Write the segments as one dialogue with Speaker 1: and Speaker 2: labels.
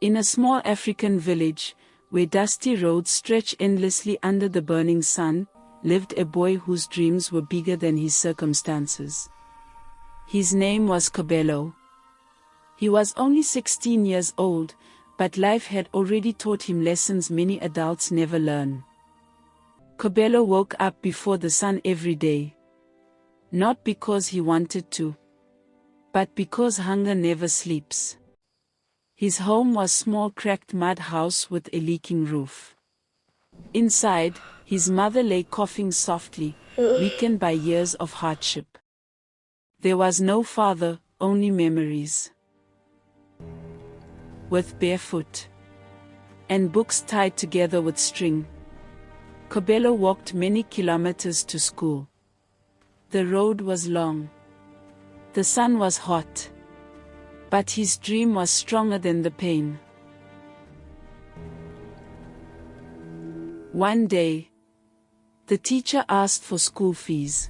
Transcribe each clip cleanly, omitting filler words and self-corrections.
Speaker 1: In a small African village, where dusty roads stretch endlessly under the burning sun, lived a boy whose dreams were bigger than his circumstances. His name was Kobelo. He was only 16 years old, but life had already taught him lessons many adults never learn. Kobelo woke up before the sun every day. Not because he wanted to, but because hunger never sleeps. His home was a small cracked mud house with a leaking roof. Inside, his mother lay coughing softly, weakened by years of hardship. There was no father, only memories. With barefoot and books tied together with string, Kobelo walked many kilometers to school. The road was long. The sun was hot. But his dream was stronger than the pain. One day, the teacher asked for school fees.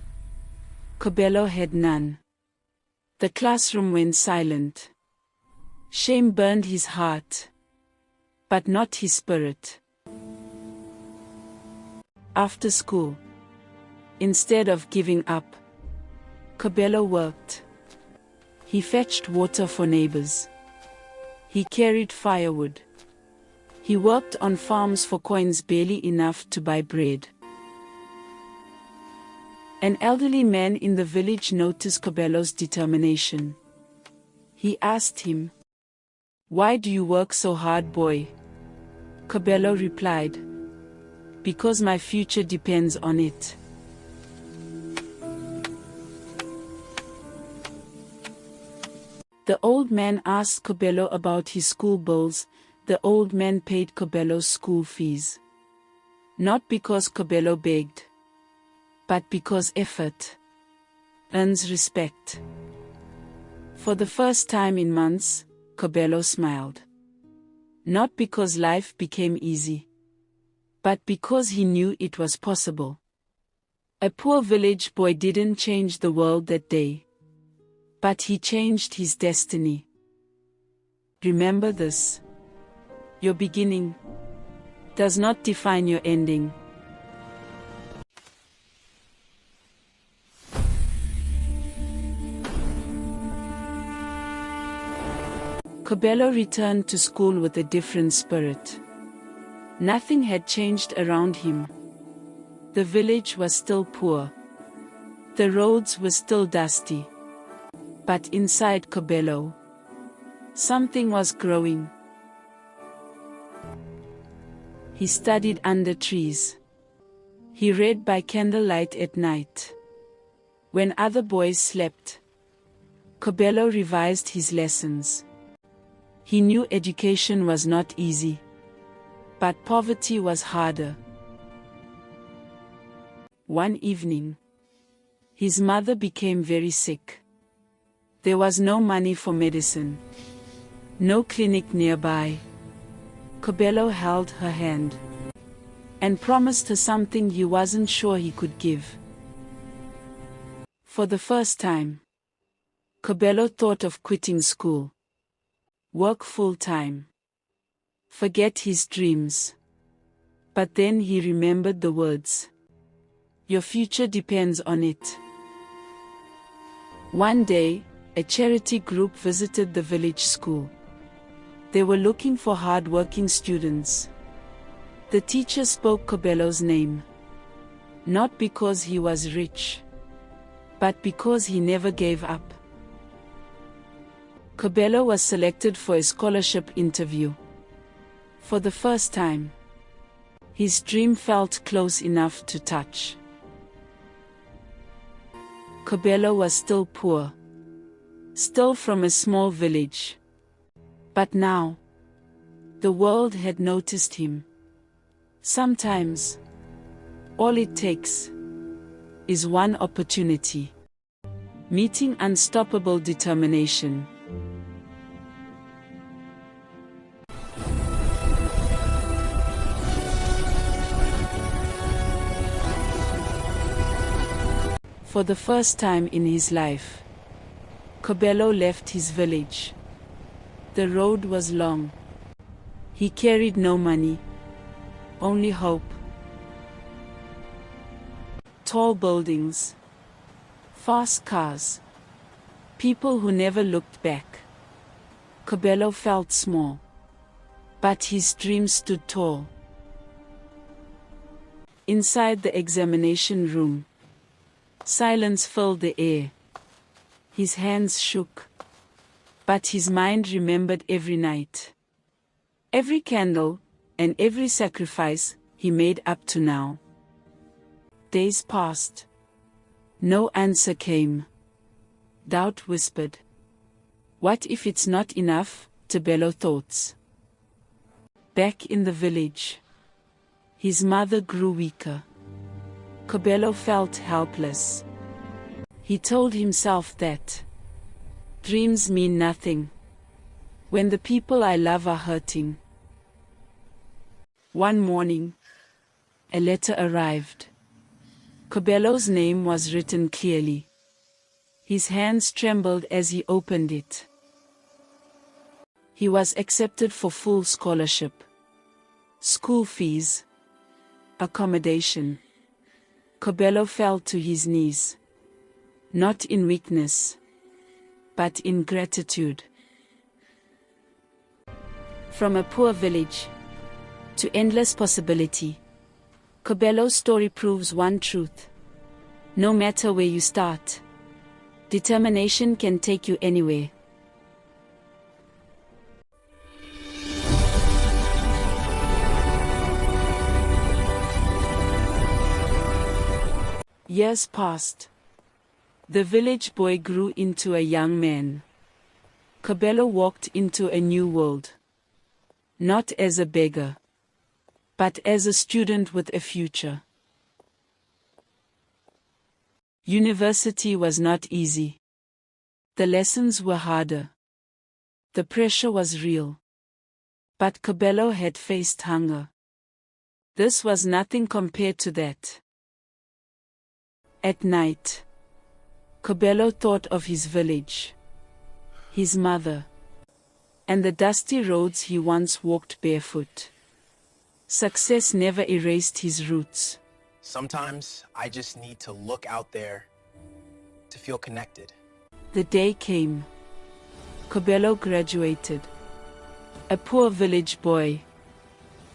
Speaker 1: Kobelo had none. The classroom went silent. Shame burned his heart, but not his spirit. After school, instead of giving up, Kobelo worked. He fetched water for neighbors. He carried firewood. He worked on farms for coins barely enough to buy bread. An elderly man in the village noticed Kobelo's determination. He asked him, "Why do you work so hard, boy?" Kobelo replied, "Because my future depends on it." The old man asked Kobelo about his school bills. The old man paid Kobelo's school fees. Not because Kobelo begged, but because effort earns respect. For the first time in months, Kobelo smiled. Not because life became easy, but because he knew it was possible. A poor village boy didn't change the world that day, but he changed his destiny. Remember this. Your beginning does not define your ending. Kobelo returned to school with a different spirit. Nothing had changed around him. The village was still poor. The roads were still dusty. But inside Kobelo, something was growing. He studied under trees. He read by candlelight at night. When other boys slept, Kobelo revised his lessons. He knew education was not easy, but poverty was harder. One evening, his mother became very sick. There was no money for medicine, no clinic nearby. Kobelo held her hand and promised her something he wasn't sure he could give. For the first time, Kobelo thought of quitting school, work full-time, forget his dreams. But then he remembered the words, "Your future depends on it." One day, a charity group visited the village school. They were looking for hard-working students. The teacher spoke Kobelo's name, not because he was rich, but because he never gave up. Kobelo was selected for a scholarship interview. For the first time, his dream felt close enough to touch. Kobelo was still poor, still from a small village. But now, the world had noticed him. Sometimes, all it takes is one opportunity, meeting unstoppable determination. For the first time in his life, Kobelo left his village. The road was long. He carried no money, only hope. Tall buildings, fast cars, people who never looked back. Kobelo felt small, but his dreams stood tall. Inside the examination room, silence filled the air. His hands shook, but his mind remembered every night, every candle, and every sacrifice he made up to now. Days passed. No answer came. Doubt whispered. What if it's not enough? Kobelo thought. Back in the village, his mother grew weaker. Kobelo felt helpless. He told himself that dreams mean nothing when the people I love are hurting. One morning, a letter arrived. Kobelo's name was written clearly. His hands trembled as he opened it. He was accepted for full scholarship, school fees, accommodation. Kobelo fell to his knees, not in weakness, but in gratitude. From a poor village to endless possibility, Kobelo's story proves one truth. No matter where you start, determination can take you anywhere. Years passed. The village boy grew into a young man. Kobelo walked into a new world. Not as a beggar, but as a student with a future. University was not easy. The lessons were harder. The pressure was real. But Kobelo had faced hunger. This was nothing compared to that. At night, Kobelo thought of his village, his mother, and the dusty roads he once walked barefoot. Success never erased his roots.
Speaker 2: Sometimes I just need to look out there to feel connected.
Speaker 1: The day came. Kobelo graduated. A poor village boy,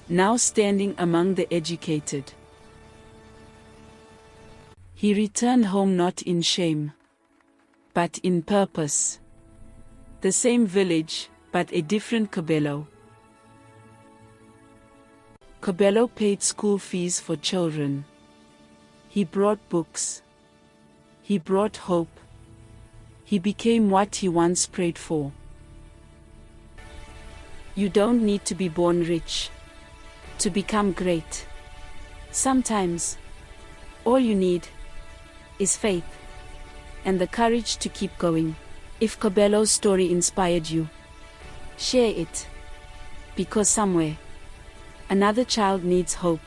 Speaker 1: now standing among the educated. He returned home not in shame, but in purpose. The same village, but a different Kobelo. Kobelo paid school fees for children. He brought books. He brought hope. He became what he once prayed for. You don't need to be born rich to become great. Sometimes, all you need is faith and the courage to keep going. If Kobelo's story inspired you, share it, because somewhere, another child needs hope.